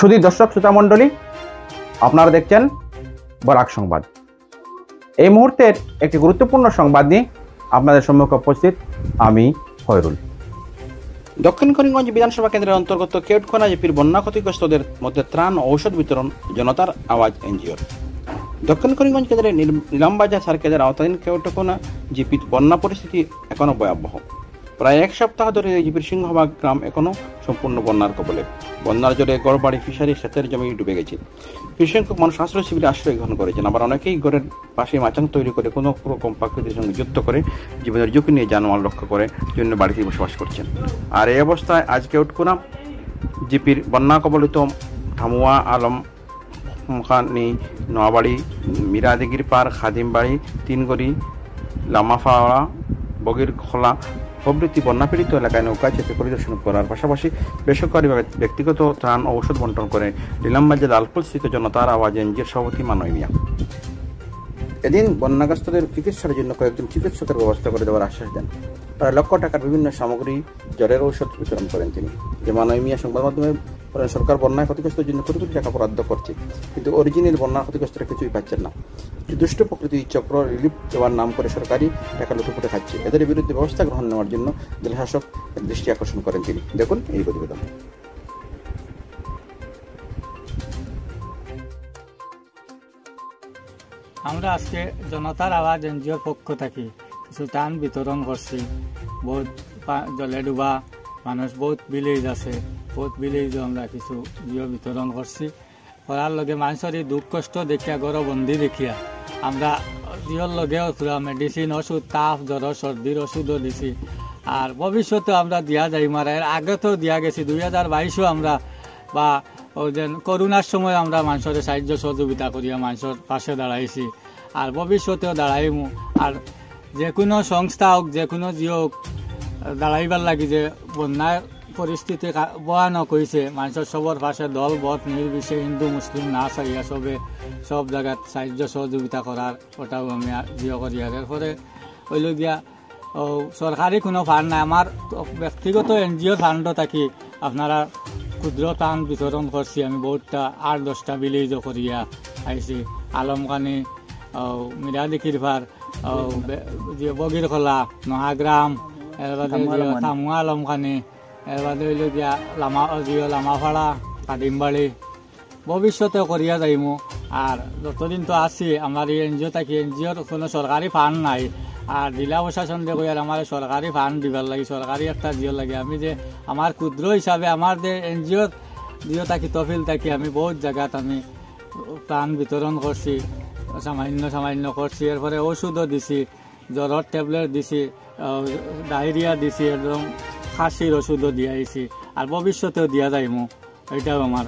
সুধী দর্শক শ্রোতা মণ্ডলী, আপনারা দেখছেন বরাক সংবাদ। এই মুহূর্তের একটি গুরুত্বপূর্ণ সংবাদ নিয়ে আপনাদের সম্মুখে উপস্থিত আমি খয়রুল। দক্ষিণ করিমগঞ্জ বিধানসভা কেন্দ্রের অন্তর্গত কেওটখোনা জিপির বন্যা ক্ষতিগ্রস্তদের মধ্যে ত্রাণ ও ঔষধ বিতরণ জনতার আওয়াজ এনজিওর। দক্ষিণ করিমগঞ্জ কেন্দ্রের নিলামবাজার সার্কেলের আওতাধীন কেওটখোনা জিপির বন্যা পরিস্থিতি এখনও ভয়াবহ। প্রায় এক সপ্তাহ ধরে এই জিপির সিংহভাগ গ্রাম এখনও সম্পূর্ণ বন্যার কবলে। বন্যার জলে গড়বাড়ি, ফিশারি, ক্ষেতের জমি ডুবে গেছে। কিছু সংখ্যক মানুষ আশ্রয় শিবিরে আশ্রয় গ্রহণ করেছেন, আবার অনেকেই ঘরের পাশে মাচাং তৈরি করে কোনো রকম প্রকৃতির সঙ্গে যুদ্ধ করে জীবনের ঝুঁকি নিয়ে জানমাল রক্ষা করে জন্য বাড়িতে বসবাস করছেন। আর এই অবস্থায় আজ কেওটখোনা জিপির বন্যা কবলিত ঠামুয়া, আলমখানি, নোয়াবাড়ি, মিরাদিগির পার, খাদিমবাড়ি, তিনগড়ি, লামাফাওয়া, বগিরখোলা প্রভৃতি বন্যাপীড়িত এলাকায় নৌকায় চেপে পরিদর্শন করার পাশাপাশি বেসরকারিভাবে ব্যক্তিগত ত্রাণ ও ঔষধ বন্টন করে নিলামবাজার লালপুরস্থিত জনতার আওয়াজ এনজিওর সভাপতি মানয় মিয়া। এদিন বন্যাগ্রস্তদের চিকিৎসার জন্য কয়েকজন চিকিৎসকের ব্যবস্থা করে দেওয়ার আশ্বাস দেন। প্রায় লক্ষ টাকার বিভিন্ন সামগ্রী, জ্বরের ঔষধ বিতরণ করেন তিনি। যে মানয় মিয়া সংবাদ মাধ্যমে সরকার বন্যায় ক্ষতিগ্রস্তের জন্য কোটি কোটি টাকা বরাদ্দ করছে, কিন্তু অরিজিনাল বন্যার ক্ষতিগ্রস্তরা কিছুই পাচ্ছেন না। দুষ্ট প্রকৃতি চক্র রিলিফ দেওয়ার নাম করে সরকারি টাকা লুটুপুটে খাচ্ছে। এদের বিরুদ্ধে ব্যবস্থা গ্রহণ নেওয়ার জন্য জেলা শাসক দৃষ্টি আকর্ষণ করেন তিনি। দেখুন এই প্রতিবেদন। আমরা আজকে জনতার আওয়াজ এনজিওর পক্ষ থাকি কিছু ত্রাণ বিতরণ করছি। বহুত জলে ডুবা মানুষ, বহুত ভিলেজ আছে, বহুত ভিলেজও আমরা কিছু বিতরণ করছি। করার লগে মানুষের এই দুঃখ কষ্ট দেখিয়া, গড়বন্দি দেখিয়া আমরা জিওর লগেও মেডিসিন, ওষুধ, তাপ, জ্বর, সর্দির ওষুধও দিছি। আর ভবিষ্যতে আমরা দিয়া যাই, এর আগে তো দিয়া গেছি 2022-ও আমরা বা করোনার সময় আমরা মানুষের সাহায্য সহযোগিতা করিয়া মানুষের পাশে দাঁড়াইছি, আর ভবিষ্যতেও দাঁড়াইমু। আর যে কোনো সংস্থা হোক, যে কোনো জিও হোক, দাঁড়াইবার লাগি যে বন্যার পরিস্থিতি ভয়ানক হয়েছে, মানুষের সবর পাশে দল বট নির্বিশেষে, হিন্দু মুসলিম না চাইয়া সব জায়গায় সাহায্য সহযোগিতা করার ওটাও আমি জিও করি। আর এরপরে হইল গিয়া সরকারি কোনো ফান্ড নাই, আমার ব্যক্তিগত এনজিও ফান্ডও থাকি আপনারা ক্ষুদ্র ত্রাণ বিতরণ করছি। আমি বহুতটা 8-10টা ভিলেজও করিয়া আইছি। আলমখানি, মিরাদিকির পার, বগিরখোলা, নহাগ্রাম, এর বাদে থামুয়া, আলমখানি, এর বাদে হইল গিয়া লামাফাড়া, কাদিমবাড়ি। ভবিষ্যতে করিয়া যাইমু। আর যতদিন তো আছি আমার এই এনজিও থাকি, এনজিওর কোনো সরকারি ফান্ড নাই। আর জেলা প্রশাসন দেখো আর আমার সরকারি ফান্ড দিবার লাগে, সরকারি একটা জিও লাগে। আমি যে আমার ক্ষুদ্র হিসাবে আমার যে এনজিওর জিও থাকি, তহবিল থাকি, আমি বহুত জায়গাত আমি ত্রাণ বিতরণ করছি, সামান্য করছি। এরপরে ওষুধও দিছি, জ্বরের ট্যাবলেট দিছি, ডায়রিয়া দিছি, একদম খাসির ওষুধও দিয়াইছি। আর ভবিষ্যতেও দিয়া যাইমু, এটাও আমার